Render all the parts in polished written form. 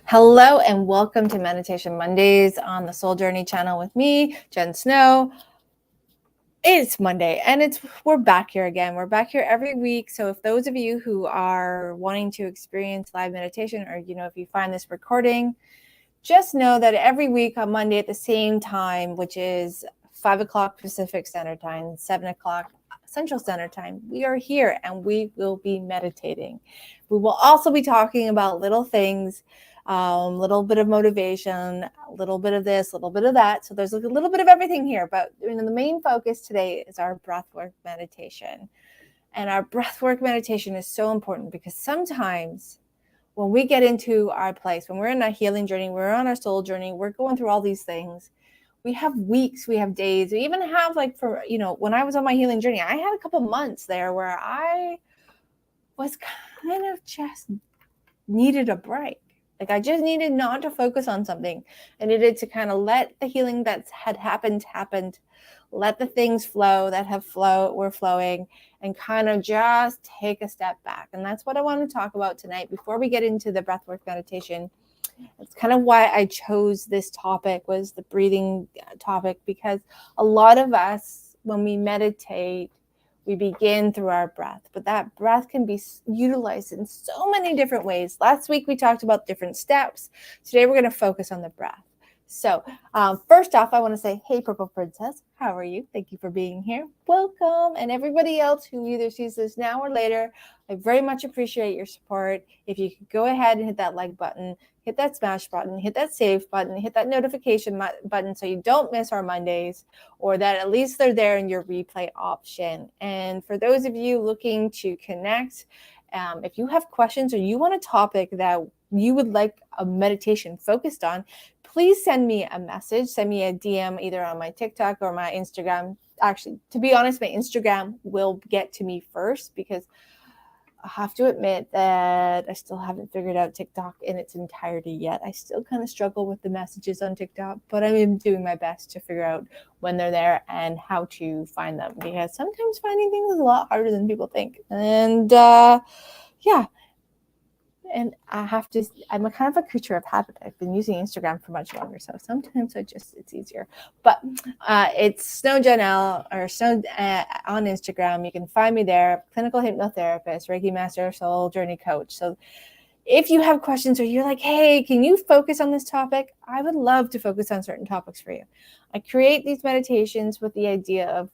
Hello and welcome to Meditation Mondays on the Soul Journey channel with me, Jen Snow. It's Monday and we're back here again. We're back here every week. So if those of you who are wanting to experience live meditation, or if you find this recording, just know that every week on Monday at the same time, which is 5 o'clock Pacific Standard Time, 7 o'clock Central Standard Time, we are here and we will be meditating. We will also be talking about little things, little bit of motivation, a little bit of this, a little bit of that. So there's a little bit of everything here, but the main focus today is our breathwork meditation. And our breathwork meditation is so important because sometimes when we get into our place, when we're in a healing journey, we're on our soul journey, we're going through all these things. We have weeks, we have days, we even have when I was on my healing journey, I had a couple months there where I was kind of just needed a break. Like I just needed not to focus on something. I needed to kind of let the healing that had happened, let the things flow that were flowing, and kind of just take a step back. And that's what I want to talk about tonight before we get into the breathwork meditation. It's kind of why I chose this topic, was the breathing topic, because a lot of us, when we meditate, we begin through our breath, but that breath can be utilized in so many different ways. Last week, we talked about different steps. Today, we're going to focus on the breath. So first off, I want to say, hey, Purple Princess, how are you? Thank you for being here. Welcome. And everybody else who either sees this now or later, I very much appreciate your support. If you could go ahead and hit that like button, hit that smash button, hit that save button, hit that notification button so you don't miss our Mondays, or that at least they're there in your replay option. And for those of you looking to connect, if you have questions or you want a topic that you would like a meditation focused on, please send me a message, send me a DM either on my TikTok or my Instagram. Actually, to be honest, my Instagram will get to me first, because I have to admit that I still haven't figured out TikTok in its entirety yet. I still kind of struggle with the messages on TikTok, but I'm doing my best to figure out when they're there and how to find them, because sometimes finding things is a lot harder than people think. And and I'm a kind of a creature of habit. I've been using Instagram for much longer, so sometimes it's easier. But it's Snow Janelle, or Snow on Instagram. You can find me there. Clinical hypnotherapist, Reiki master, soul journey coach. So if you have questions, or you're like, hey, can you focus on this topic? I would love to focus on certain topics for you. I create these meditations with the idea of,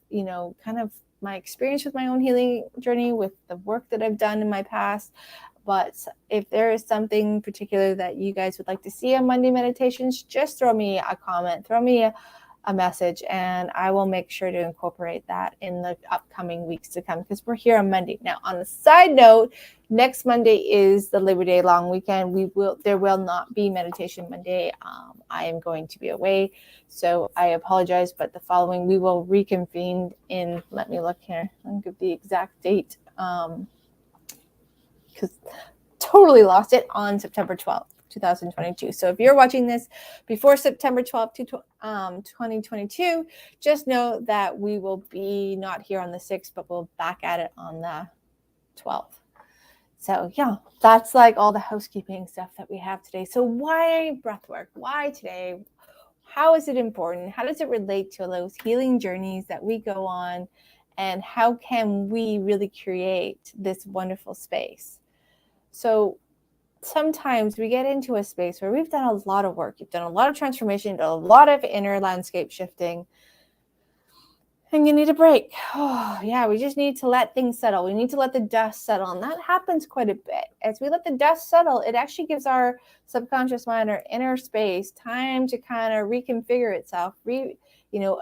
kind of my experience with my own healing journey, with the work that I've done in my past. But if there is something particular that you guys would like to see on Monday meditations, just throw me a comment, throw me a message, and I will make sure to incorporate that in the upcoming weeks to come, because we're here on Monday. Now, on a side note, next Monday is the Labor Day long weekend. There will not be Meditation Monday. I am going to be away, so I apologize, but the following, we will reconvene in, let me look here, I'll give the exact date, because totally lost it, on September 12th, 2022. So if you're watching this before September 12th, 2022, just know that we will be not here on the 6th, but we'll back at it on the 12th. So yeah, that's like all the housekeeping stuff that we have today. So why breathwork? Why today? How is it important? How does it relate to those healing journeys that we go on? And how can we really create this wonderful space? So sometimes we get into a space where we've done a lot of work. You've done a lot of transformation, a lot of inner landscape shifting, and you need a break. Oh, yeah, we just need to let things settle. We need to let the dust settle. And that happens quite a bit. As we let the dust settle, it actually gives our subconscious mind, our inner space, time to kind of reconfigure itself,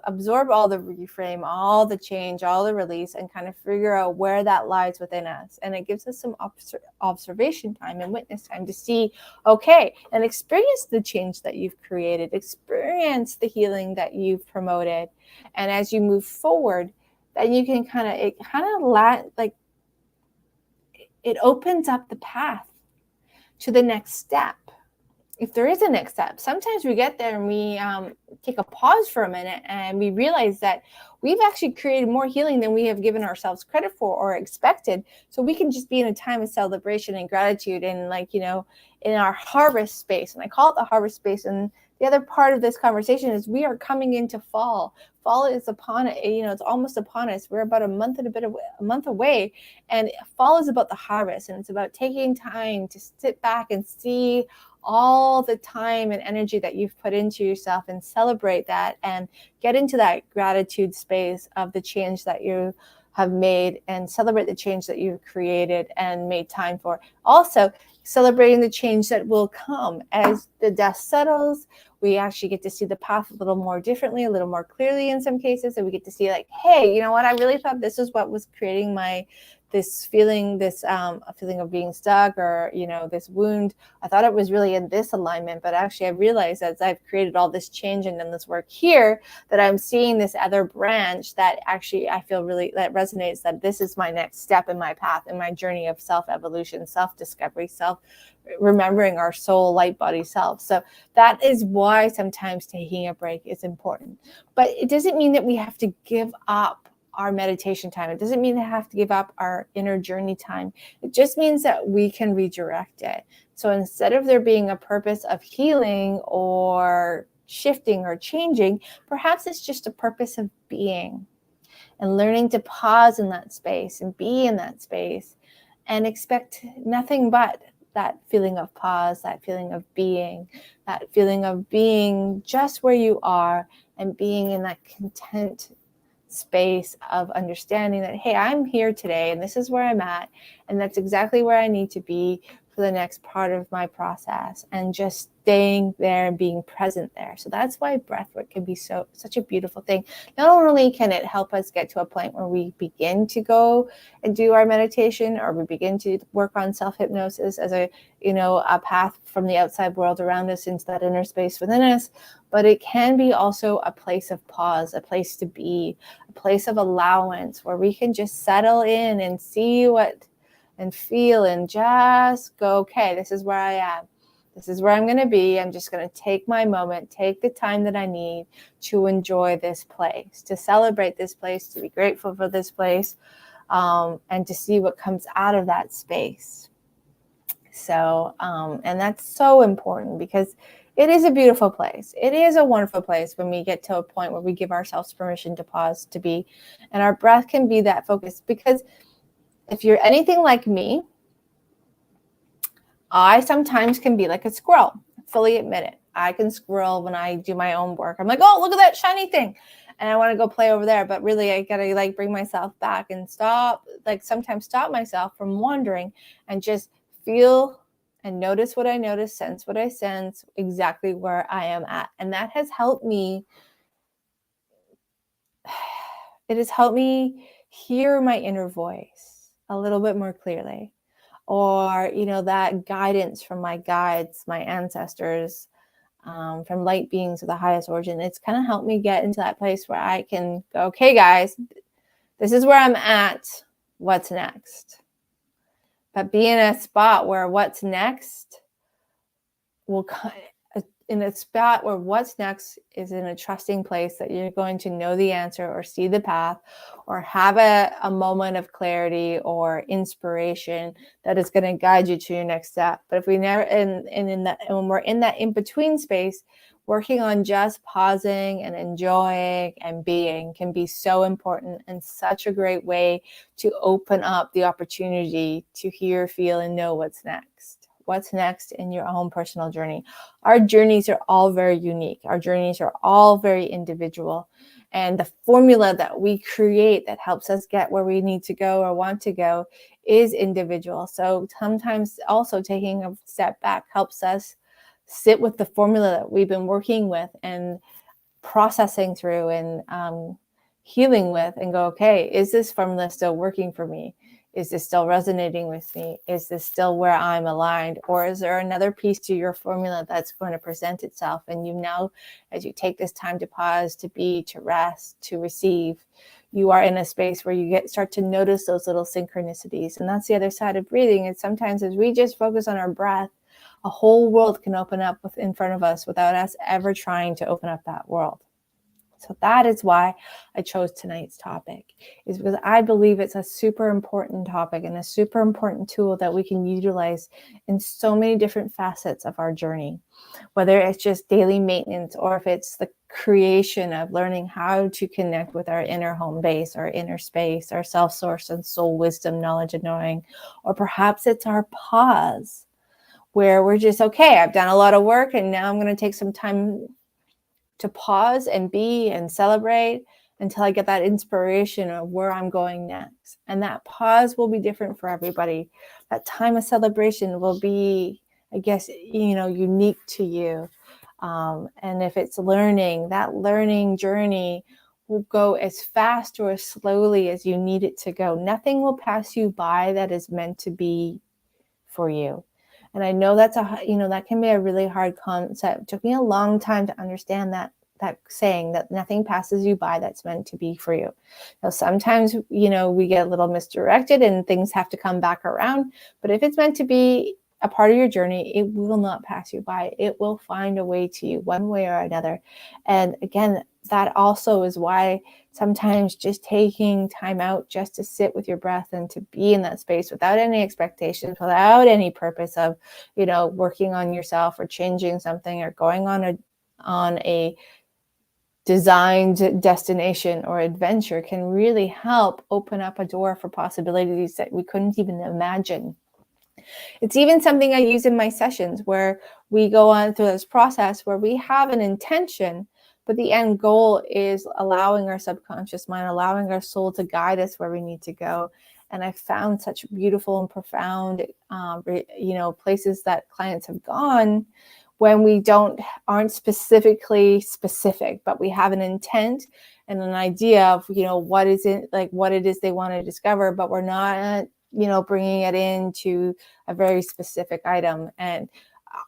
absorb all the reframe, all the change, all the release, and kind of figure out where that lies within us. And it gives us some observation time and witness time to see, okay, and experience the change that you've created, experience the healing that you've promoted. And as you move forward, then you can it opens up the path to the next step. If there is a next step, sometimes we get there and we take a pause for a minute and we realize that we've actually created more healing than we have given ourselves credit for or expected. So we can just be in a time of celebration and gratitude and in our harvest space. And I call it the harvest space. And the other part of this conversation is we are coming into fall. Fall is upon it. It's almost upon us. We're about a month away. And fall is about the harvest. And it's about taking time to sit back and see all the time and energy that you've put into yourself and celebrate that and get into that gratitude space of the change that you have made and celebrate the change that you've created and made time for. Also, celebrating the change that will come as the dust settles. We actually get to see the path a little more differently, a little more clearly in some cases. And we get to see like, hey, you know what? I really thought this is what was creating this feeling of being stuck or, this wound. I thought it was really in this alignment, but actually I realized as I've created all this change and done this work here, that I'm seeing this other branch that actually I feel really, that resonates, that this is my next step in my path, in my journey of self-evolution, self-discovery, remembering our soul, light body self. So that is why sometimes taking a break is important. But it doesn't mean that we have to give up our meditation time. It doesn't mean we have to give up our inner journey time. It just means that we can redirect it. So instead of there being a purpose of healing or shifting or changing, perhaps it's just a purpose of being and learning to pause in that space and be in that space and expect nothing but that feeling of pause, that feeling of being just where you are and being in that content space of understanding that, hey, I'm here today and this is where I'm at and that's exactly where I need to be for the next part of my process, and just staying there and being present there. So that's why breathwork can be such a beautiful thing. Not only can it help us get to a point where we begin to go and do our meditation, or we begin to work on self-hypnosis as a path from the outside world around us into that inner space within us, but it can be also a place of pause, a place to be, a place of allowance where we can just settle in and see and feel and just go, okay, this is where I am. This is where I'm going to be. I'm just going to take my moment, take the time that I need to enjoy this place, to celebrate this place, to be grateful for this place, and to see what comes out of that space. So, and that's so important because it is a beautiful place. It is a wonderful place when we get to a point where we give ourselves permission to pause, to be, and our breath can be that focus. Because if you're anything like me, I sometimes can be like a squirrel. Fully admit it. I can squirrel when I do my own work. I'm like, oh, look at that shiny thing. And I want to go play over there. But really, I got to bring myself back and sometimes stop myself from wandering and just feel and notice what I notice, sense what I sense, exactly where I am at. And that has helped me. It has helped me hear my inner voice a little bit more clearly, or, that guidance from my guides, my ancestors, from light beings of the highest origin. It's kind of helped me get into that place where I can go, okay, guys, this is where I'm at. What's next? But be in a spot where what's next will in a spot where what's next is in a trusting place that you're going to know the answer or see the path or have a moment of clarity or inspiration that is going to guide you to your next step. But if we never, and when we're in that in-between space, working on just pausing and enjoying and being can be so important and such a great way to open up the opportunity to hear, feel, and know what's next. What's next in your own personal journey. Our journeys are all very unique. Our journeys are all very individual. And the formula that we create that helps us get where we need to go or want to go is individual. So sometimes also taking a step back helps us sit with the formula that we've been working with and processing through and healing with and go, okay, is this formula still working for me? Is this still resonating with me? Is this still where I'm aligned? Or is there another piece to your formula that's going to present itself? And as you take this time to pause, to be, to rest, to receive, you are in a space where you start to notice those little synchronicities. And that's the other side of breathing. Is sometimes as we just focus on our breath, a whole world can open up in front of us without us ever trying to open up that world. So that is why I chose tonight's topic, is because I believe it's a super important topic and a super important tool that we can utilize in so many different facets of our journey, whether it's just daily maintenance or if it's the creation of learning how to connect with our inner home base, our inner space, our self-source and soul wisdom, knowledge and knowing, or perhaps it's our pause where we're just, okay, I've done a lot of work and now I'm going to take some time to pause and be and celebrate until I get that inspiration of where I'm going next. And that pause will be different for everybody. That time of celebration will be, I guess, unique to you. And if it's learning, that learning journey will go as fast or as slowly as you need it to go. Nothing will pass you by that is meant to be for you. And I know that can be a really hard concept. It took me a long time to understand that saying that nothing passes you by that's meant to be for you. Now, sometimes, we get a little misdirected and things have to come back around. But if it's meant to be a part of your journey, it will not pass you by. It will find a way to you one way or another. And again, that also is why sometimes just taking time out just to sit with your breath and to be in that space without any expectations, without any purpose of, working on yourself or changing something or going on a designed destination or adventure can really help open up a door for possibilities that we couldn't even imagine. It's even something I use in my sessions where we go on through this process where we have an intention, but the end goal is allowing our subconscious mind, allowing our soul to guide us where we need to go. And I found such beautiful and profound, places that clients have gone when we aren't specifically specific, but we have an intent and an idea of, what is it, like what it is they want to discover, but we're not, bringing it into a very specific item. And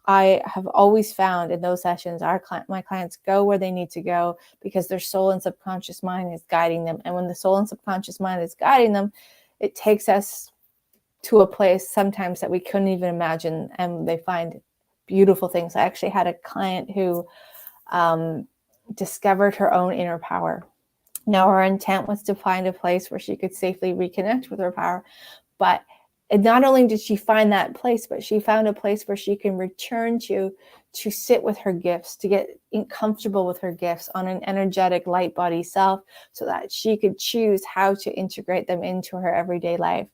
I have always found in those sessions, my clients go where they need to go because their soul and subconscious mind is guiding them. And when the soul and subconscious mind is guiding them, it takes us to a place sometimes that we couldn't even imagine, and they find beautiful things. I actually had a client who discovered her own inner power. Now, her intent was to find a place where she could safely reconnect with her power. But not only did she find that place, but she found a place where she can return to sit with her gifts, to get comfortable with her gifts on an energetic light body self so that she could choose how to integrate them into her everyday life.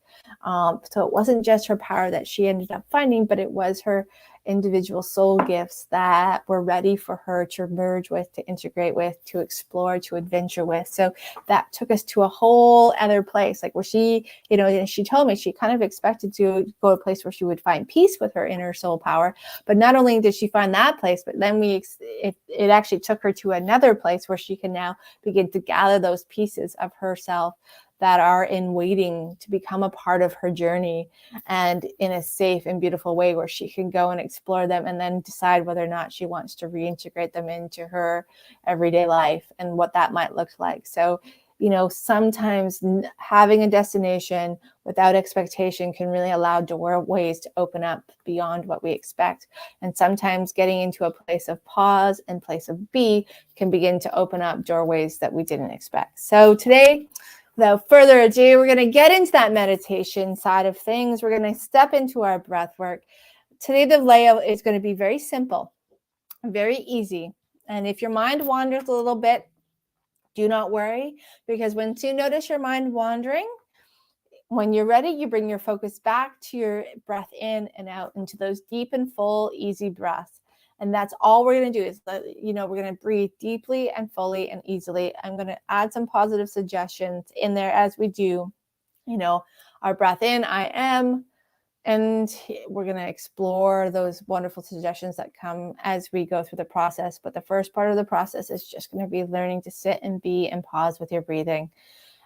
So it wasn't just her power that she ended up finding, but it was her individual soul gifts that were ready for her to merge with, to integrate with, to explore, to adventure with. So that took us to a whole other place, like where she, and she told me she kind of expected to go to a place where she would find peace with her inner soul power. But not only did she find that place, but then it actually took her to another place where she can now begin to gather those pieces of herself that are in waiting to become a part of her journey, and in a safe and beautiful way where she can go and explore them and then decide whether or not she wants to reintegrate them into her everyday life and what that might look like. So, sometimes having a destination without expectation can really allow doorways to open up beyond what we expect. And sometimes getting into a place of pause and place of be can begin to open up doorways that we didn't expect. So today, without further ado, we're going to get into that meditation side of things. We're going to step into our breath work. Today, the layout is going to be very simple, very easy. And if your mind wanders a little bit, do not worry, because once you notice your mind wandering, when you're ready, you bring your focus back to your breath in and out into those deep and full, easy breaths. And that's all we're going to do is, we're going to breathe deeply and fully and easily. I'm going to add some positive suggestions in there as we do, our breath in, I am, and we're going to explore those wonderful suggestions that come as we go through the process. But the first part of the process is just going to be learning to sit and be and pause with your breathing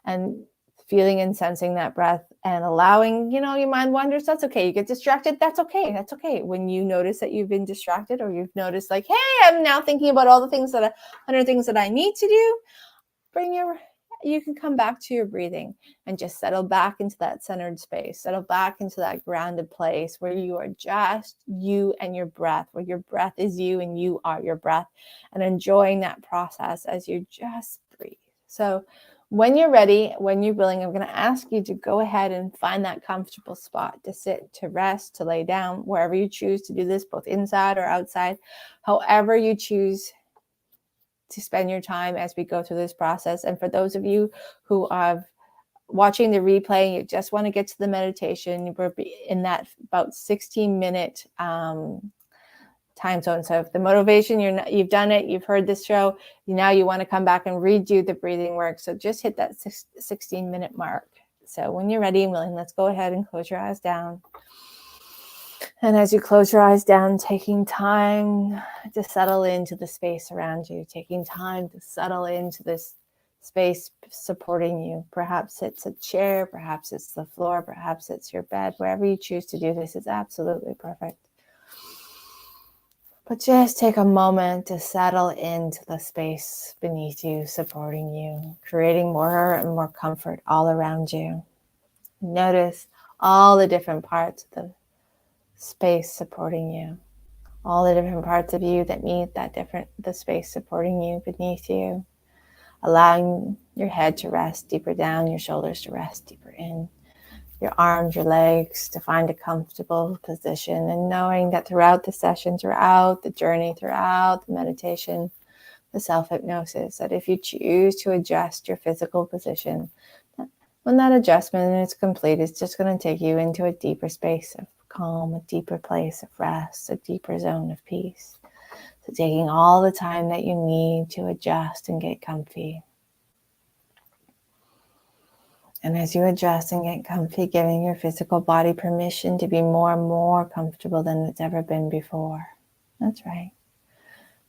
and feeling and sensing that breath and allowing, your mind wanders. That's okay. You get distracted. That's okay. That's okay. When you notice that you've been distracted, or you've noticed like, hey, I'm now thinking about all the things 100 things that I need to do, bring your you can come back to your breathing and just settle back into that centered space, settle back into that grounded place where you are just you and your breath, where your breath is you and you are your breath, and enjoying that process as you just breathe. So when you're ready, when you're willing, I'm going to ask you to go ahead and find that comfortable spot to sit, to rest, to lay down, wherever you choose to do this, both inside or outside, however you choose to spend your time as we go through this process. And for those of you who are watching the replay, you just want to get to the meditation, we're in that about 16-minute time zone. So if the motivation, you've done it, you've heard this show, now you want to come back and redo the breathing work. So just hit that 16-minute mark. So when you're ready and willing, let's go ahead and close your eyes down. And as you close your eyes down, taking time to settle into the space around you, taking time to settle into this space supporting you. Perhaps it's a chair, perhaps it's the floor, perhaps it's your bed. Wherever you choose to do this is absolutely perfect. But just take a moment to settle into the space beneath you, supporting you, creating more and more comfort all around you. Notice all the different parts of the space supporting you, all the different parts of you that meet the space supporting you beneath you, allowing your head to rest deeper down, your shoulders to rest deeper in, your arms, your legs to find a comfortable position, and knowing that throughout the session, throughout the journey, throughout the meditation, the self-hypnosis, that if you choose to adjust your physical position, when that adjustment is complete, it's just going to take you into a deeper space of calm, a deeper place of rest, a deeper zone of peace. So taking all the time that you need to adjust and get comfy. And as you adjust and get comfy, giving your physical body permission to be more and more comfortable than it's ever been before. That's right.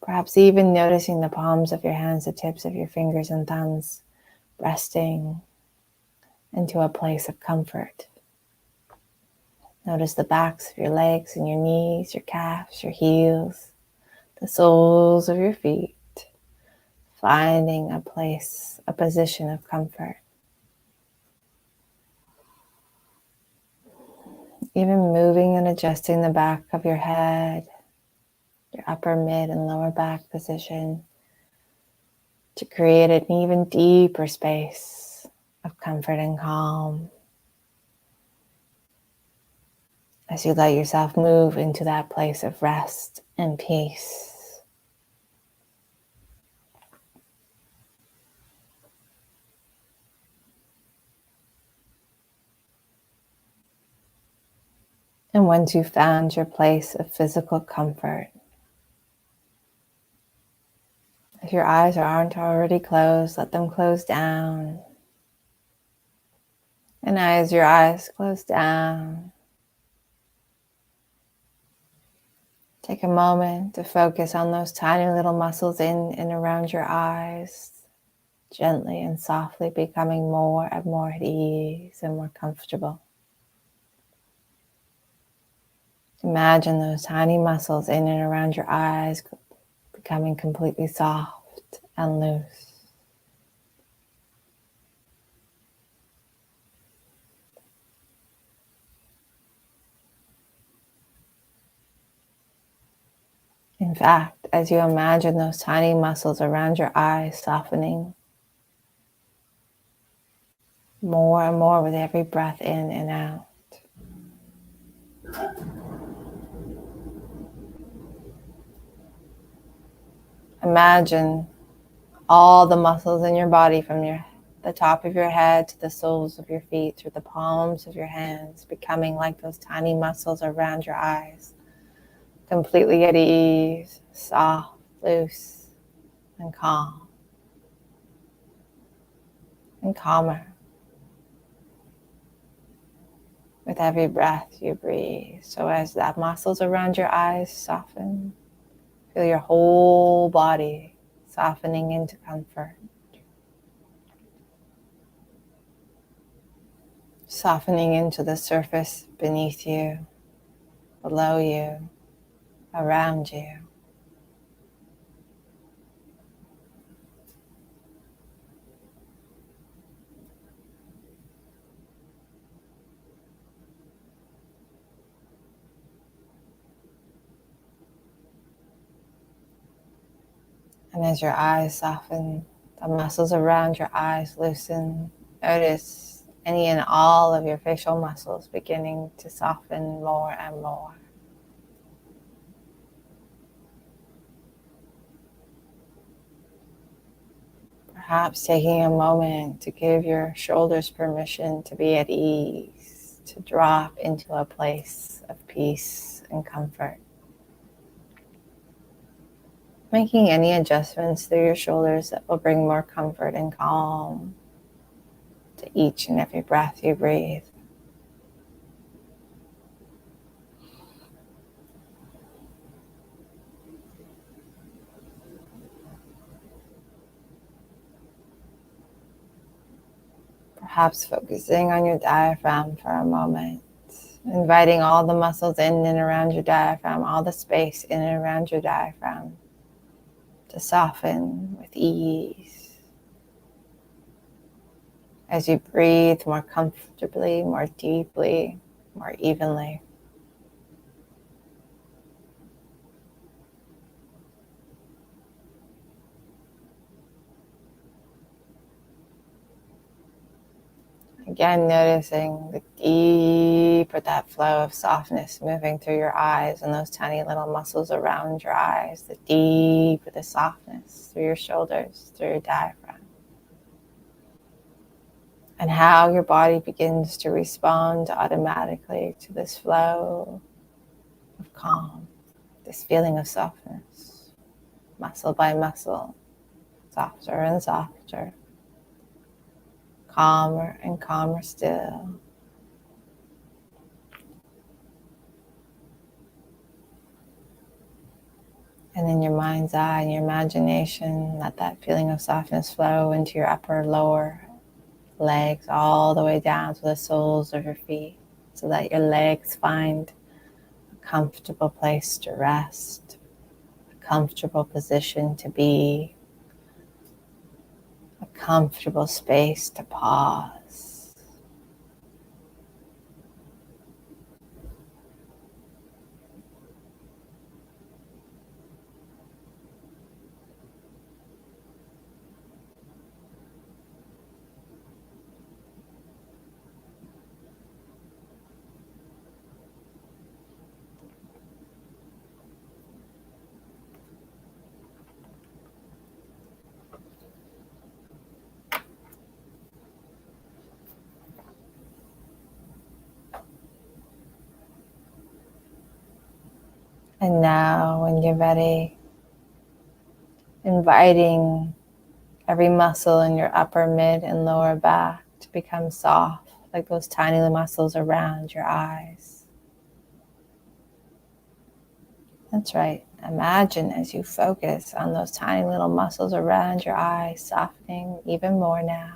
Perhaps even noticing the palms of your hands, the tips of your fingers and thumbs, resting into a place of comfort. Notice the backs of your legs and your knees, your calves, your heels, the soles of your feet, finding a position of comfort. Even moving and adjusting the back of your head, your upper, mid, and lower back position to create an even deeper space of comfort and calm. As you let yourself move into that place of rest and peace. And once you've found your place of physical comfort, if your eyes aren't already closed, let them close down. And as your eyes close down, take a moment to focus on those tiny little muscles in and around your eyes, gently and softly becoming more and more at ease and more comfortable. Imagine those tiny muscles in and around your eyes becoming completely soft and loose. In fact, as you imagine those tiny muscles around your eyes softening more and more with every breath in and out, imagine all the muscles in your body from the top of your head to the soles of your feet, through the palms of your hands, becoming like those tiny muscles around your eyes, completely at ease, soft, loose, and calm, and calmer with every breath you breathe. So as the muscles around your eyes soften, feel your whole body softening into comfort. Softening into the surface beneath you, below you, around you. And as your eyes soften, the muscles around your eyes loosen. Notice any and all of your facial muscles beginning to soften more and more. Perhaps taking a moment to give your shoulders permission to be at ease, to drop into a place of peace and comfort. Making any adjustments through your shoulders that will bring more comfort and calm to each and every breath you breathe. Perhaps focusing on your diaphragm for a moment, inviting all the muscles in and around your diaphragm, all the space in and around your diaphragm to soften with ease. As you breathe more comfortably, more deeply, more evenly. Again, noticing the deeper that flow of softness moving through your eyes and those tiny little muscles around your eyes, the deeper the softness through your shoulders, through your diaphragm. And how your body begins to respond automatically to this flow of calm, this feeling of softness, muscle by muscle, softer and softer, calmer and calmer still. And in your mind's eye and your imagination, let that feeling of softness flow into your upper, lower legs, all the way down to the soles of your feet, so that your legs find a comfortable place to rest, a comfortable position to be, a comfortable space to pause. And now, when you're ready, inviting every muscle in your upper, mid, and lower back to become soft, like those tiny little muscles around your eyes. That's right. Imagine as you focus on those tiny little muscles around your eyes softening even more now.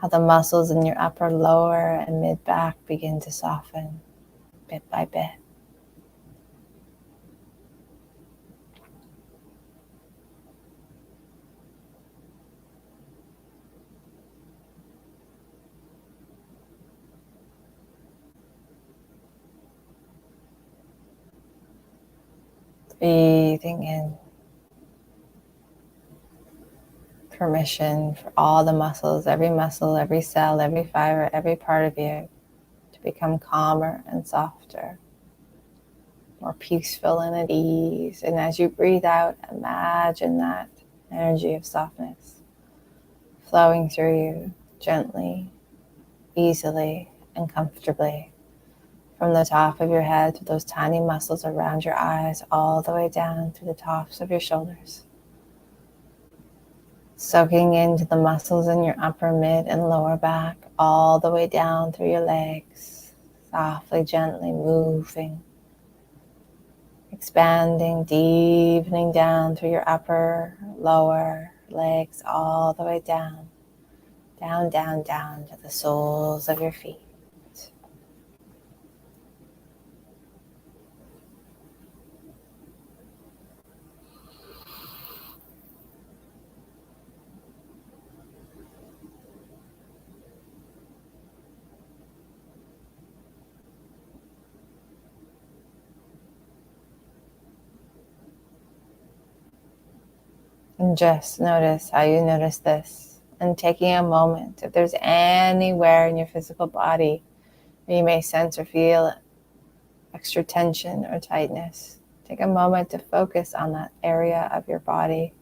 How the muscles in your upper, lower, and mid back begin to soften bit by bit. Breathing in permission for all the muscles, every cell, every fiber, every part of you to become calmer and softer, more peaceful and at ease. And as you breathe out, imagine that energy of softness flowing through you gently, easily, and comfortably from the top of your head to those tiny muscles around your eyes, all the way down to the tops of your shoulders. Soaking into the muscles in your upper, mid, and lower back, all the way down through your legs, softly, gently moving, expanding, deepening down through your upper, lower legs, all the way down, down, down, down to the soles of your feet. And just notice how you notice this. And taking a moment, if there's anywhere in your physical body where you may sense or feel extra tension or tightness, take a moment to focus on that area of your body,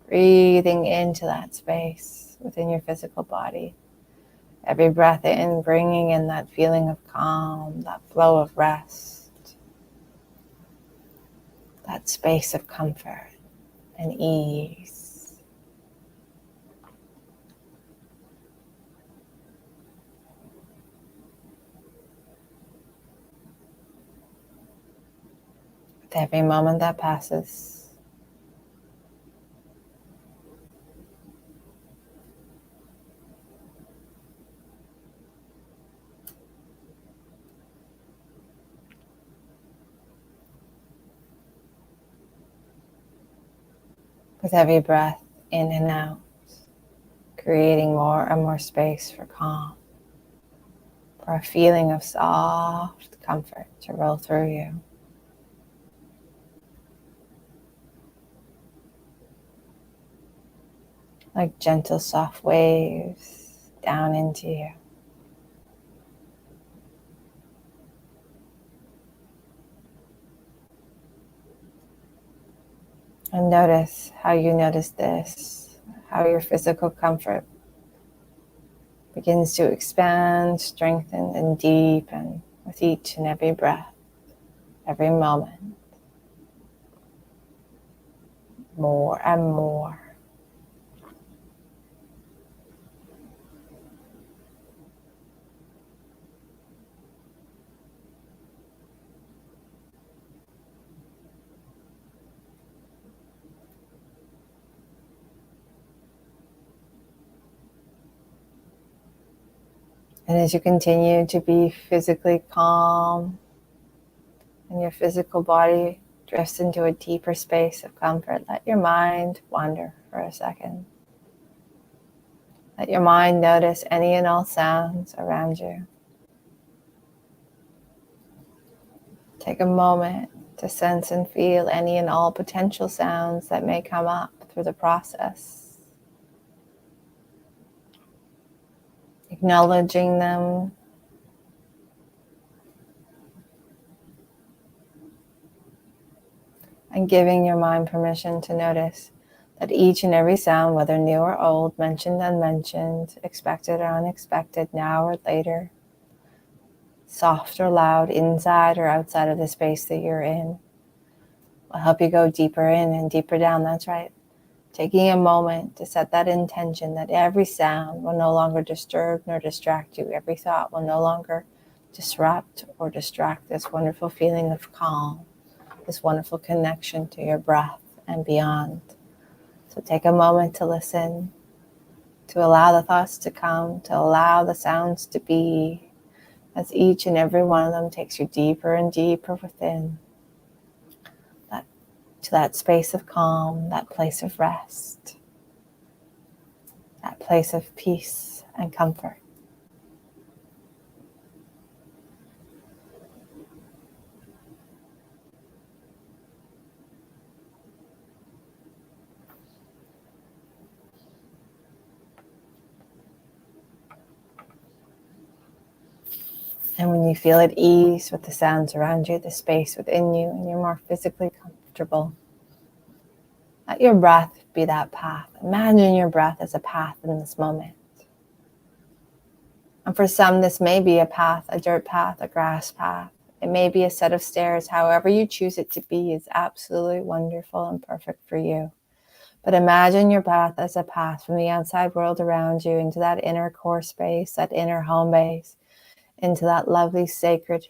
breathing into that space within your physical body. Every breath in, bringing in that feeling of calm, that flow of rest, that space of comfort and ease. With every moment that passes, with every breath in and out, creating more and more space for calm, for a feeling of soft comfort to roll through you. Like gentle, soft waves down into you. And notice how you notice this, how your physical comfort begins to expand, strengthen, and deepen with each and every breath, every moment, more and more. And as you continue to be physically calm and your physical body drifts into a deeper space of comfort, let your mind wander for a second. Let your mind notice any and all sounds around you. Take a moment to sense and feel any and all potential sounds that may come up through the process. Acknowledging them, and giving your mind permission to notice that each and every sound, whether new or old, mentioned, unmentioned, expected or unexpected, now or later, soft or loud, inside or outside of the space that you're in, will help you go deeper in and deeper down. That's right. Taking a moment to set that intention that every sound will no longer disturb nor distract you. Every thought will no longer disrupt or distract this wonderful feeling of calm, this wonderful connection to your breath and beyond. So take a moment to listen, to allow the thoughts to come, to allow the sounds to be, as each and every one of them takes you deeper and deeper within, to that space of calm, that place of rest, that place of peace and comfort. And when you feel at ease with the sounds around you, the space within you, and you're more physically comfortable, let your breath be that path. Imagine your breath as a path in this moment. And for some, this may be a path, a dirt path, a grass path. It may be a set of stairs. However you choose it to be is absolutely wonderful and perfect for you. But imagine your path as a path from the outside world around you into that inner core space, that inner home base, into that lovely, sacred,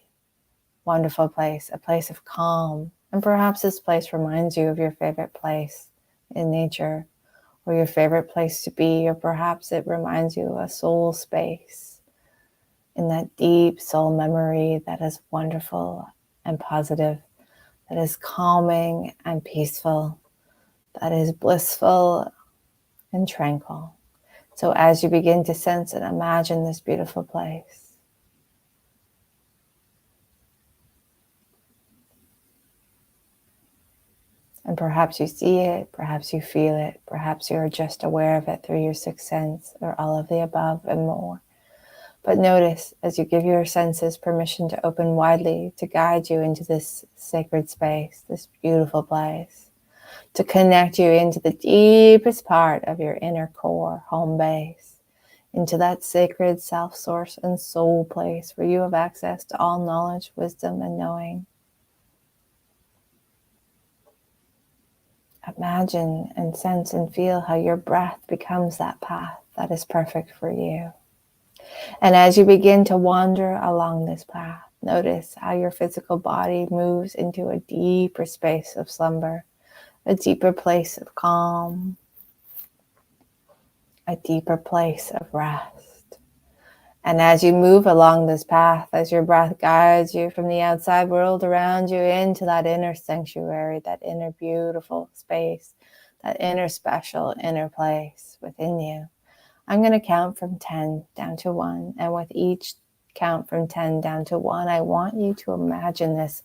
wonderful place, a place of calm. And perhaps this place reminds you of your favorite place in nature, or your favorite place to be, or perhaps it reminds you of a soul space in that deep soul memory that is wonderful and positive, that is calming and peaceful, that is blissful and tranquil. So as you begin to sense and imagine this beautiful place, And perhaps you see it, perhaps you feel it, perhaps you're just aware of it through your sixth sense, or all of the above and more. But notice as you give your senses permission to open widely, to guide you into this sacred space, this beautiful place, to connect you into the deepest part of your inner core, home base, into that sacred self source and soul place where you have access to all knowledge, wisdom, and knowing. Imagine and sense and feel how your breath becomes that path that is perfect for you. And as you begin to wander along this path, notice how your physical body moves into a deeper space of slumber, a deeper place of calm, a deeper place of rest. And as you move along this path, as your breath guides you from the outside world around you into that inner sanctuary, that inner beautiful space, that inner special inner place within you, I'm going to count from 10 down to 1. And with each count from 10 down to 1, I want you to imagine this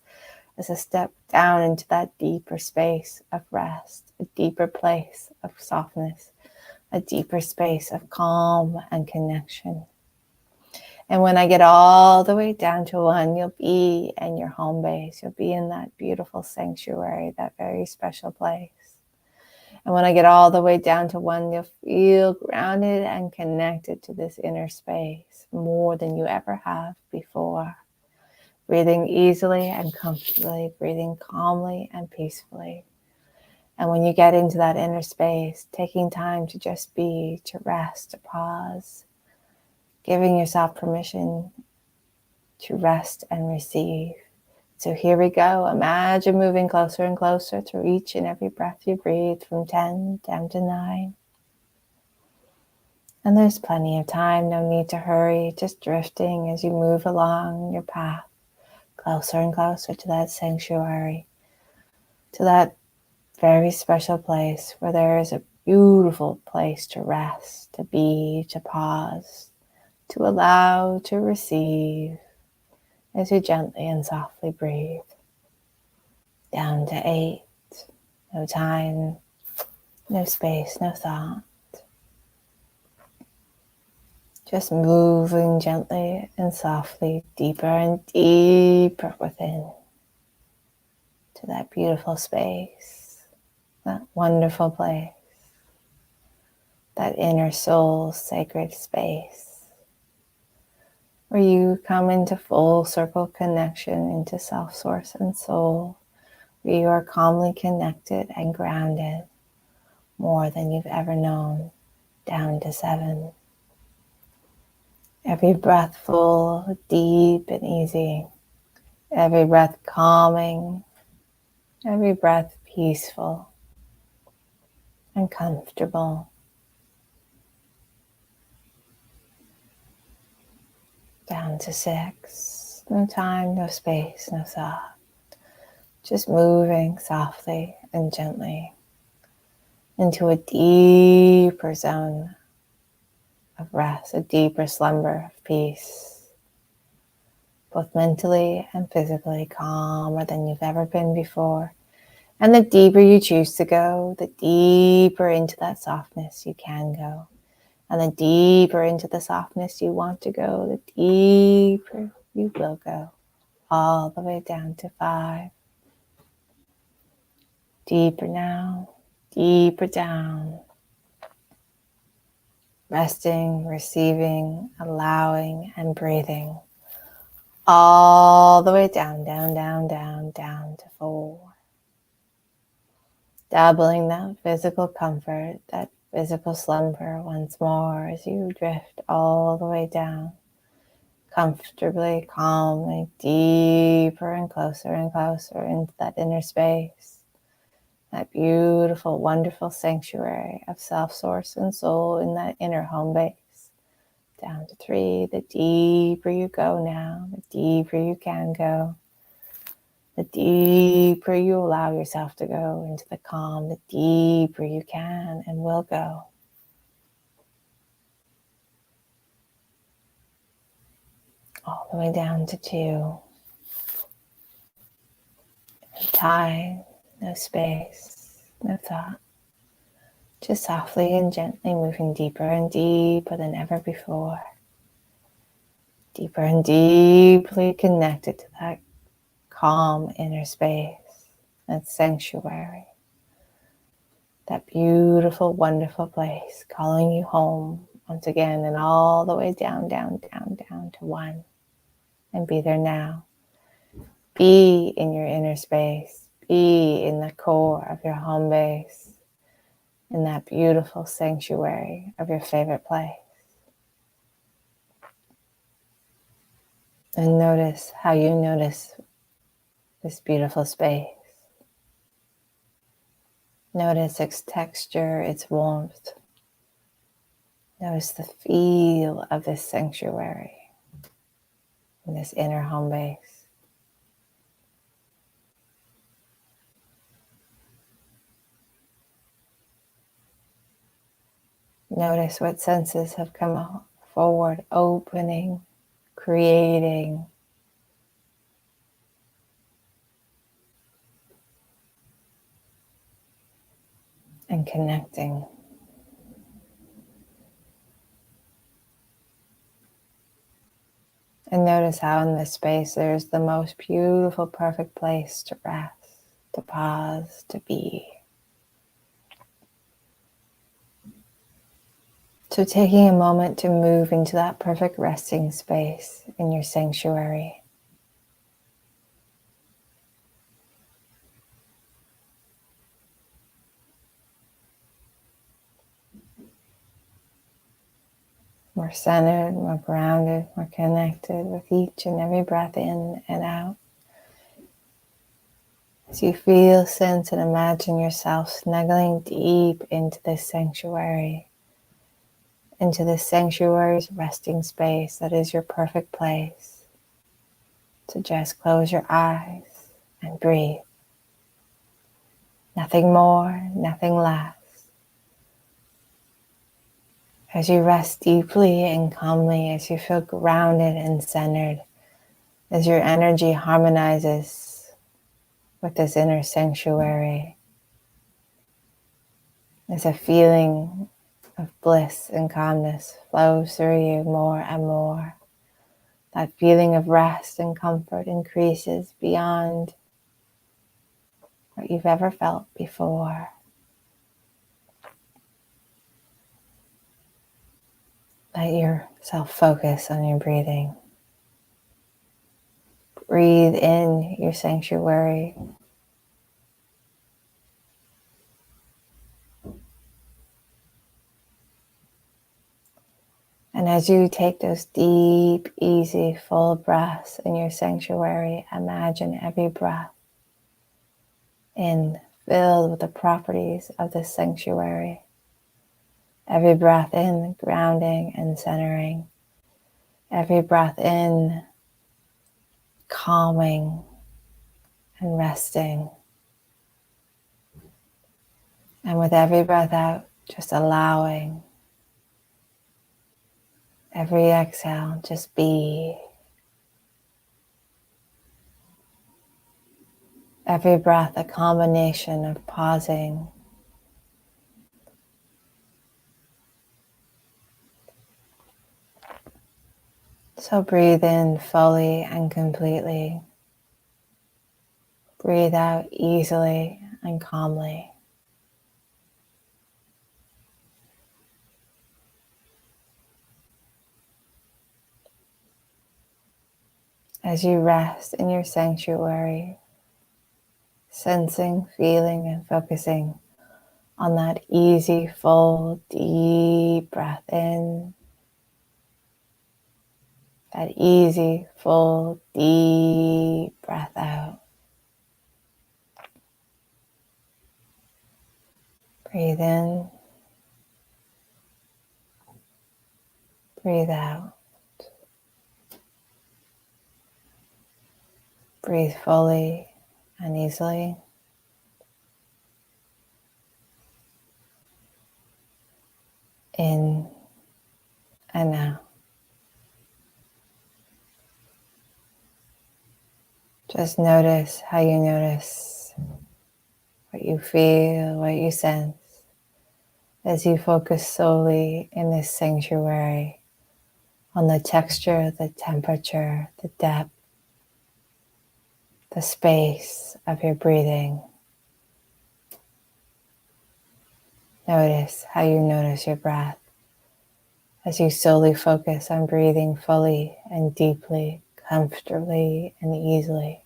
as a step down into that deeper space of rest, a deeper place of softness, a deeper space of calm and connection. And when I get all the way down to 1, you'll be in your home base. You'll be in that beautiful sanctuary, that very special place. And when I get all the way down to 1, you'll feel grounded and connected to this inner space more than you ever have before. Breathing easily and comfortably, breathing calmly and peacefully. And when you get into that inner space, taking time to just be, to rest, to pause, giving yourself permission to rest and receive. So here we go. Imagine moving closer and closer through each and every breath you breathe from 10 down to 9. And there's plenty of time, no need to hurry, just drifting as you move along your path, closer and closer to that sanctuary, to that very special place where there is a beautiful place to rest, to be, to pause, to allow, to receive, as you gently and softly breathe. Down to 8, no time, no space, no thought. Just moving gently and softly deeper and deeper within to that beautiful space, that wonderful place, that inner soul sacred space where you come into full circle connection into self source and soul, where you are calmly connected and grounded more than you've ever known, down to 7. Every breath full, deep and easy. Every breath calming. Every breath peaceful and comfortable. Down to 6. No time, no space, no thought. Just moving softly and gently into a deeper zone of rest, a deeper slumber of peace, both mentally and physically calmer than you've ever been before. And the deeper you choose to go, the deeper into that softness you can go. And the deeper into the softness you want to go, the deeper you will go, all the way down to 5. Deeper now, deeper down. Resting, receiving, allowing, and breathing. All the way down, down, down, down, down to 4. Dabbling that physical comfort, that physical slumber once more as you drift all the way down, comfortably, calmly, deeper and closer into that inner space, that beautiful, wonderful sanctuary of self-source and soul in that inner home base. Down to 3, the deeper you go now, the deeper you can go. The deeper you allow yourself to go into the calm, the deeper you can and will go. All the way down to 2. No time, no space, No thought. Just softly and gently moving deeper and deeper than ever before. Deeper and deeply connected to that calm inner space, that sanctuary, that beautiful, wonderful place calling you home once again, and all the way down, down, down, down to one. And be there now. Be in your inner space. Be in the core of your home base, in that beautiful sanctuary of your favorite place. And notice how you notice this beautiful space. Notice its texture, its warmth. Notice the feel of this sanctuary, in this inner home base. Notice what senses have come forward, opening, creating, and connecting. And notice how in this space there's the most beautiful, perfect place to rest, to pause, to be. So taking a moment to move into that perfect resting space in your sanctuary. More centered, more grounded, more connected with each and every breath in and out. As you feel, sense, and imagine yourself snuggling deep into this sanctuary's resting space that is your perfect place. So just close your eyes and breathe. Nothing more, nothing less. As you rest deeply and calmly, as you feel grounded and centered, as your energy harmonizes with this inner sanctuary, as a feeling of bliss and calmness flows through you more and more. That feeling of rest and comfort increases beyond what you've ever felt before. Let yourself focus on your breathing. Breathe in your sanctuary. And as you take those deep, easy, full breaths in your sanctuary, imagine every breath in filled with the properties of this sanctuary. Every breath in, grounding and centering. Every breath in, calming and resting. And with every breath out, just allowing. Every exhale, just be. Every breath, a combination of pausing, so breathe in fully and completely. Breathe out easily and calmly. As you rest in your sanctuary, sensing, feeling, and focusing on that easy, full, deep breath in. That easy, full, deep breath out. Breathe in. Breathe out. Breathe fully and easily. In and out. Just notice how you notice what you feel, what you sense as you focus solely in this sanctuary on the texture, the temperature, the depth, the space of your breathing. Notice how you notice your breath as you solely focus on breathing fully and deeply, comfortably and easily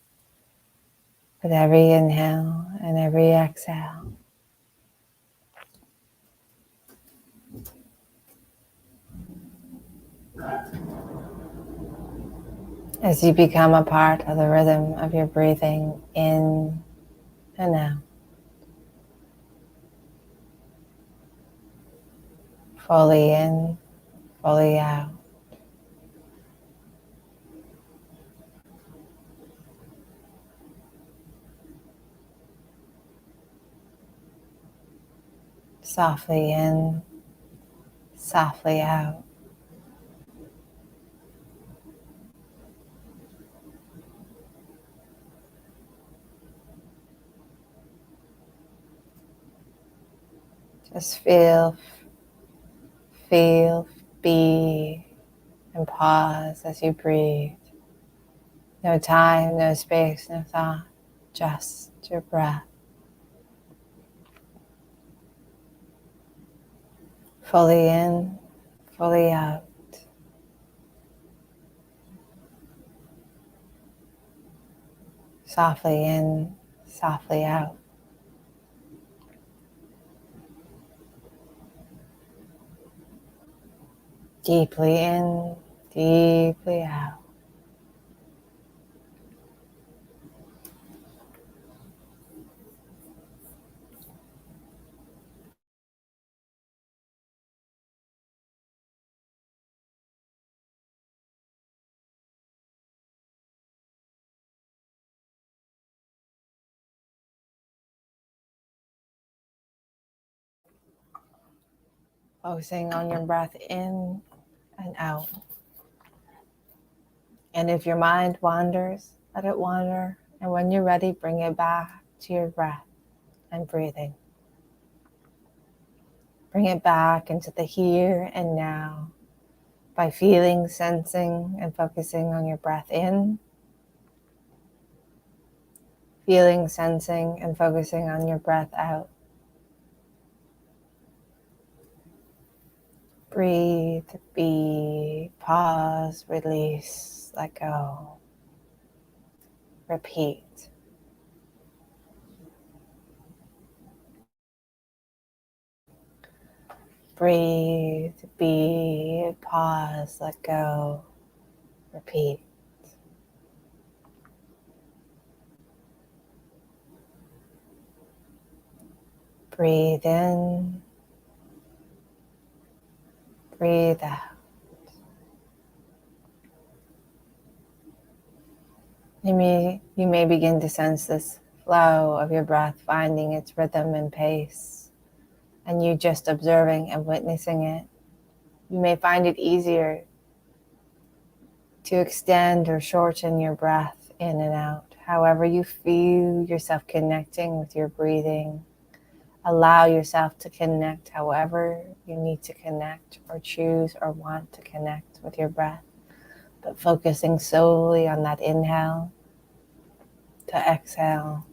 with every inhale and every exhale. As you become a part of the rhythm of your breathing in and out, fully in, fully out. Softly in, softly out. Just feel, be, and pause as you breathe. No time, no space, no thought, just your breath. Fully in, fully out. Softly in, softly out. Deeply in, deeply out. Focusing on your breath in and out. And if your mind wanders, let it wander. And when you're ready, bring it back to your breath and breathing. Bring it back into the here and now by feeling, sensing, and focusing on your breath in. Feeling, sensing, and focusing on your breath out. Breathe, be, pause, release, let go. Repeat. Breathe, be, pause, let go. Repeat. Breathe in, breathe out. You may begin to sense this flow of your breath finding its rhythm and pace, and you just observing and witnessing it. You may find it easier to extend or shorten your breath in and out. However you feel yourself connecting with your breathing, allow yourself to connect however you need to connect or choose or want to connect with your breath, but focusing solely on that inhale to exhale,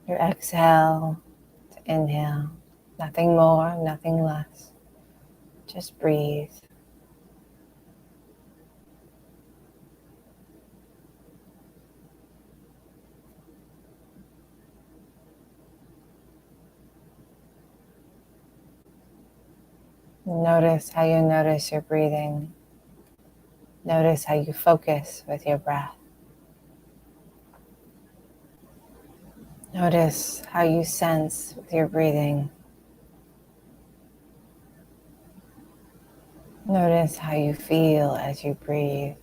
your exhale to inhale. Nothing more, nothing less. Just breathe. Notice how you notice your breathing. Notice how you focus with your breath. Notice how you sense with your breathing. Notice how you feel as you breathe.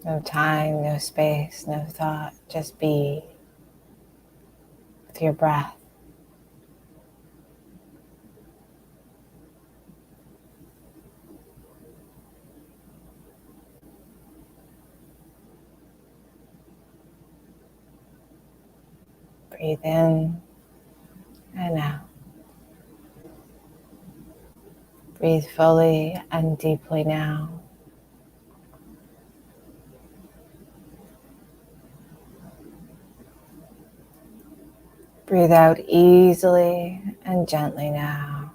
No time, no space, no thought. Just be with your breath. Breathe in and out. Breathe fully and deeply now. Breathe out easily and gently now.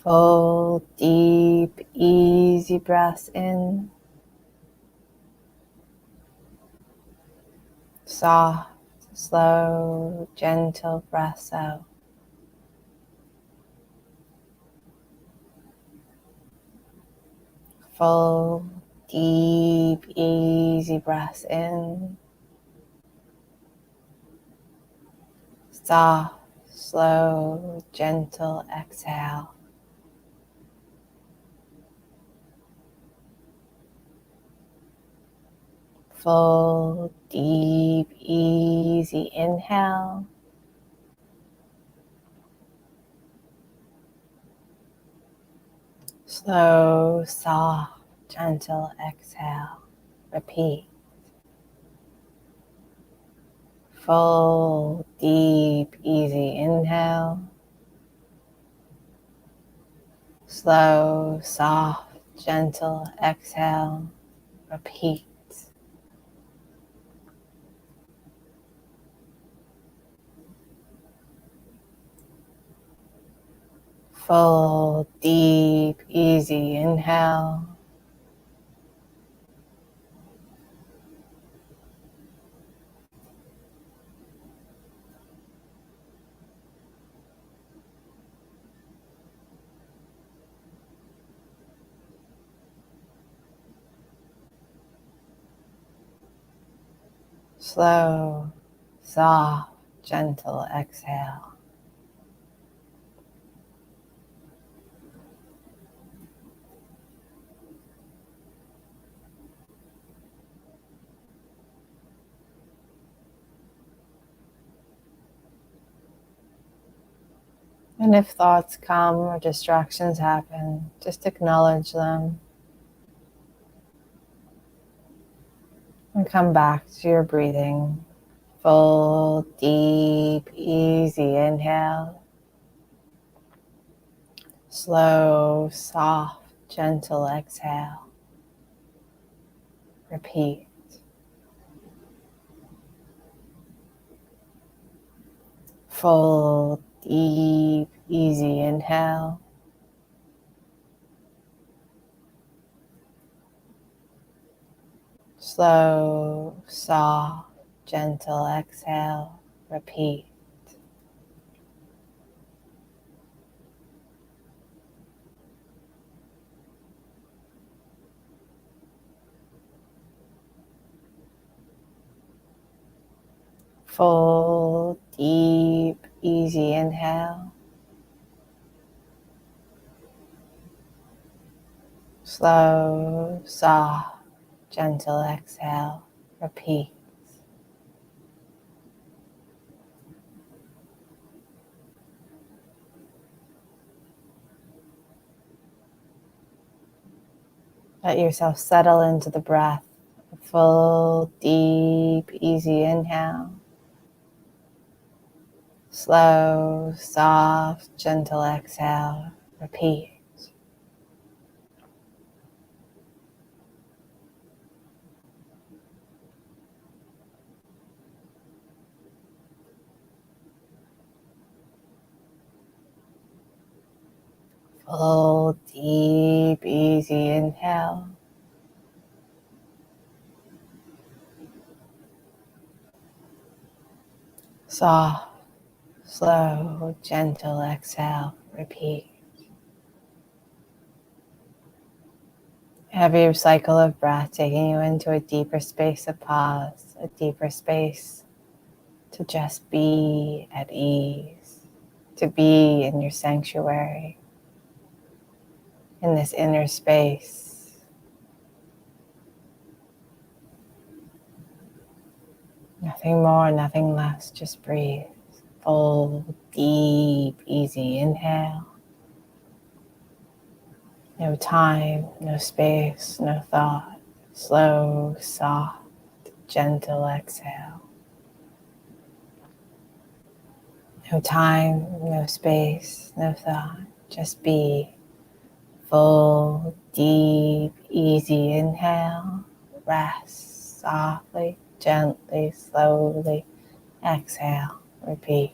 Full, deep, easy breaths in. Soft, slow, gentle breaths out. Full, deep, easy breaths in. Soft, slow, gentle exhale. Full, deep, easy inhale. Slow, soft, gentle exhale. Repeat. Full, deep, easy inhale. Slow, soft, gentle exhale. Repeat. Full, deep, easy inhale. Slow, soft, gentle exhale. And if thoughts come or distractions happen, just acknowledge them and come back to your breathing. Full, deep, easy inhale. Slow, soft, gentle exhale. Repeat. Full, deep, easy inhale. Slow, soft, gentle exhale. Repeat. Full, deep, easy inhale. Slow, soft, gentle exhale. Repeat. Let yourself settle into the breath. A full, deep, easy inhale. Slow, soft, gentle exhale. Repeat. Full, deep, easy inhale. Soft, slow, gentle exhale. Repeat. Every cycle of breath taking you into a deeper space of pause, a deeper space to just be at ease, to be in your sanctuary, in this inner space. Nothing more, nothing less, just breathe. Full, deep, easy inhale. No time, no space, no thought. Slow, soft, gentle exhale. No time, no space, no thought. Just be. Full, deep, easy inhale. Rest softly, gently, slowly. Exhale. Repeat.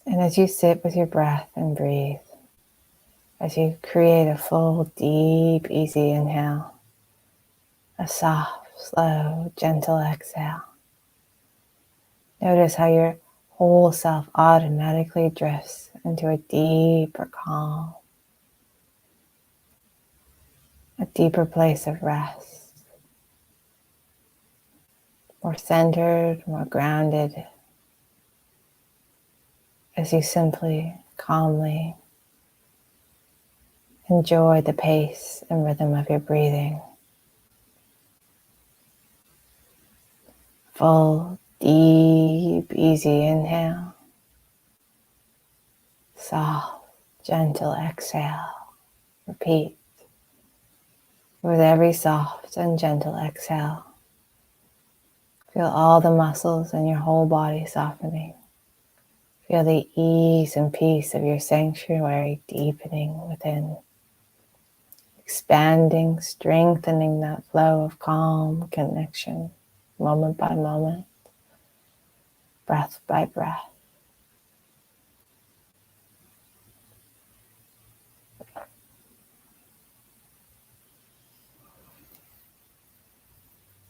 And as you sit with your breath and breathe, as you create a full, deep, easy inhale, a soft, slow, gentle exhale, notice how your whole self automatically drifts into a deeper calm, a deeper place of rest, more centered, more grounded, as you simply, calmly enjoy the pace and rhythm of your breathing. Full, deep, easy inhale. Soft, gentle exhale. Repeat. With every soft and gentle exhale, feel all the muscles in your whole body softening. Feel the ease and peace of your sanctuary deepening within, expanding, strengthening that flow of calm connection, moment by moment, breath by breath.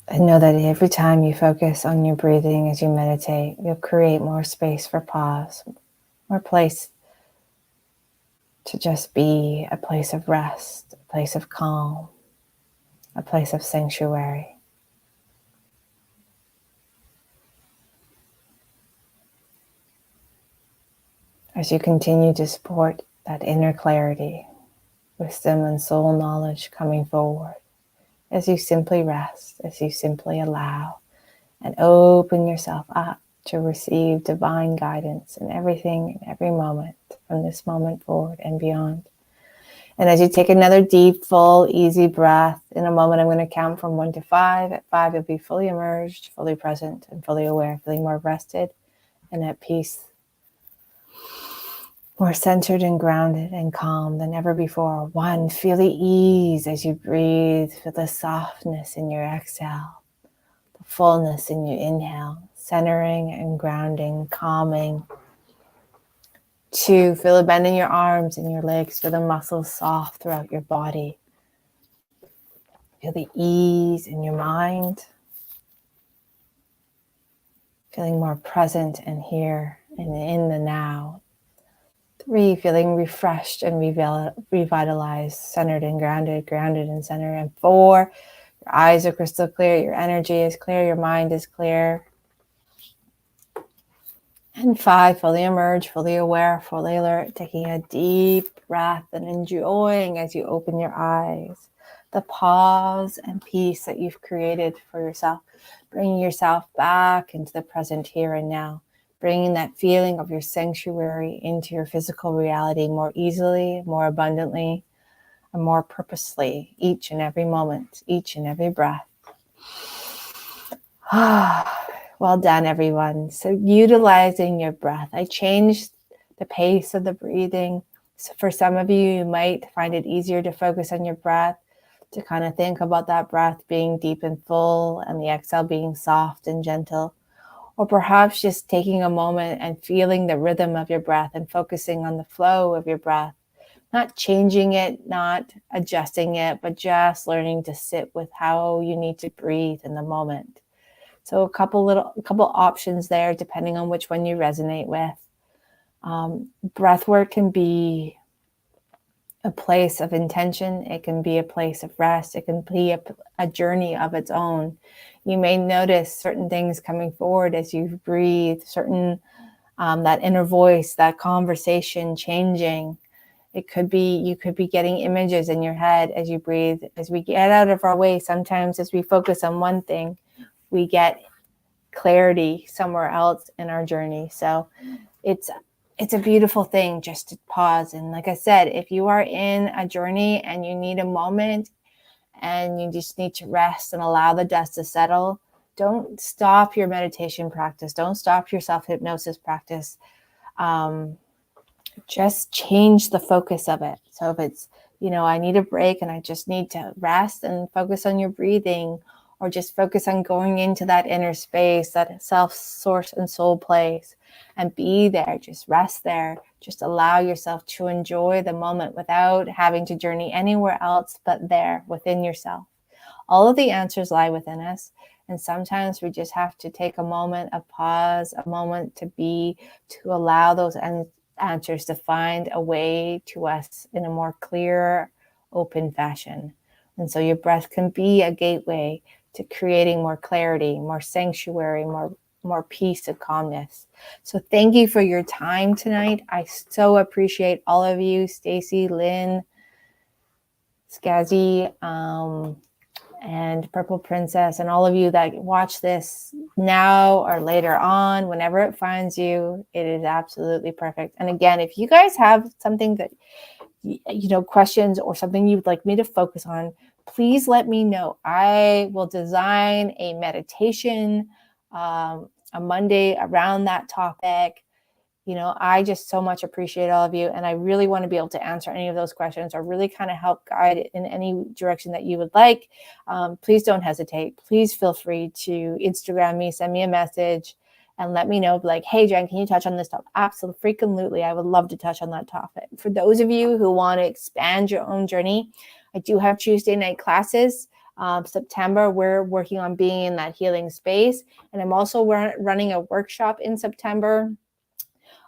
And know that every time you focus on your breathing as you meditate, you'll create more space for pause, more place to just be, a place of rest, a place of calm, a place of sanctuary. As you continue to support that inner clarity, wisdom and soul knowledge coming forward, as you simply rest, as you simply allow and open yourself up to receive divine guidance in everything, in every moment, from this moment forward and beyond. And as you take another deep, full, easy breath, in a moment I'm going to count from 1 to 5. At 5, you'll be fully immersed, fully present, and fully aware, feeling more rested and at peace, more centered and grounded and calm than ever before. 1, feel the ease as you breathe. Feel the softness in your exhale, the fullness in your inhale, centering and grounding, calming. 2, feel a bend in your arms and your legs. Feel the muscles soft throughout your body. Feel the ease in your mind. Feeling more present and here and in the now. 3, feeling refreshed and revitalized, centered and grounded and centered. And 4, your eyes are crystal clear, your energy is clear, your mind is clear. And 5, fully emerge, fully aware, fully alert, taking a deep breath and enjoying as you open your eyes the pause and peace that you've created for yourself, bringing yourself back into the present here and now, bringing that feeling of your sanctuary into your physical reality more easily, more abundantly, and more purposely, each and every moment, each and every breath. Well done, everyone. So utilizing your breath. I changed the pace of the breathing. So for some of you, you might find it easier to focus on your breath, to kind of think about that breath being deep and full and the exhale being soft and gentle. Or perhaps just taking a moment and feeling the rhythm of your breath and focusing on the flow of your breath. Not changing it, not adjusting it, but just learning to sit with how you need to breathe in the moment. So a couple options there, depending on which one you resonate with. Breath work can be a place of intention. It can be a place of rest. It can be a journey of its own. You may notice certain things coming forward as you breathe, certain that inner voice, that conversation changing. It could be, you could be getting images in your head as you breathe. As we get out of our way, sometimes as we focus on one thing, we get clarity somewhere else in our journey. So it's a beautiful thing just to pause. And like I said, if you are in a journey and you need a moment and you just need to rest and allow the dust to settle, don't stop your meditation practice. Don't stop your self-hypnosis practice. Just change the focus of it. So if it's, I need a break and I just need to rest and focus on your breathing, or just focus on going into that inner space, that self, source, and soul place, and be there, just rest there. Just allow yourself to enjoy the moment without having to journey anywhere else but there within yourself. All of the answers lie within us. And sometimes we just have to take a moment of pause, a moment to be, to allow those answers to find a way to us in a more clear, open fashion. And so your breath can be a gateway to creating more clarity, more sanctuary, more peace and calmness. So thank you for your time tonight. I so appreciate all of you, Stacy, Lynn, Skazzy, and Purple Princess, and all of you that watch this now or later on, whenever it finds you. It is absolutely perfect. And again, if you guys have something that, questions or something you'd like me to focus on, please let me know. I will design a meditation, a Monday around that topic. I just so much appreciate all of you, and I really want to be able to answer any of those questions or really kind of help guide in any direction that you would like. Please don't hesitate. Please feel free to Instagram me, send me a message, and let me know, like, hey, Jen, can you touch on this topic? Absolutely. I would love to touch on that topic. For those of you who want to expand your own journey, I do have Tuesday night classes. September, we're working on being in that healing space. And I'm also running a workshop in September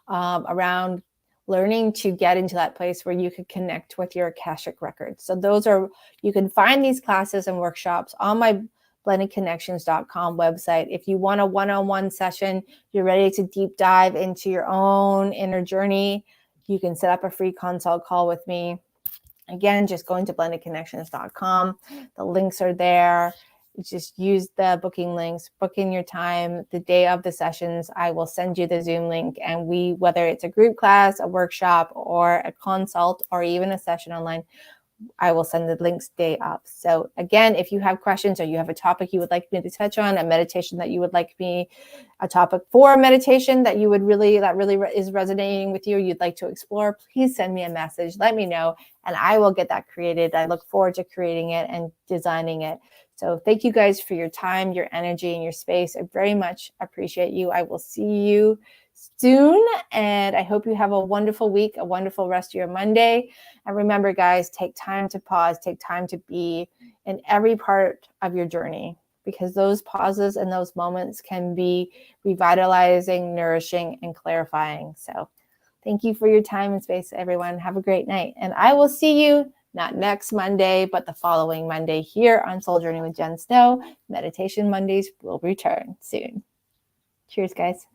around learning to get into that place where you could connect with your Akashic records. So you can find these classes and workshops on my blendedconnections.com website. If you want a one-on-one session, you're ready to deep dive into your own inner journey, you can set up a free consult call with me. Again, just going to blendedconnections.com. The links are there. Just use the booking links, book in your time. The day of the sessions, I will send you the Zoom link, and whether it's a group class, a workshop, or a consult, or even a session online, I will send the links day of. So again, if you have questions or you have a topic you would like me to touch on, a meditation that you would like me, a topic for a meditation that really is resonating with you, you'd like to explore, please send me a message. Let me know, and I will get that created. I look forward to creating it and designing it. So thank you guys for your time, your energy, and your space. I very much appreciate you. I will see you soon, and I hope you have a wonderful week, a wonderful rest of your Monday. And remember, guys, take time to pause, take time to be in every part of your journey, because those pauses and those moments can be revitalizing, nourishing, and clarifying. So thank you for your time and space, everyone. Have a great night, and I will see you not next Monday, but the following Monday here on Soul Journey with Jen Snow. Meditation Mondays will return soon. Cheers, guys.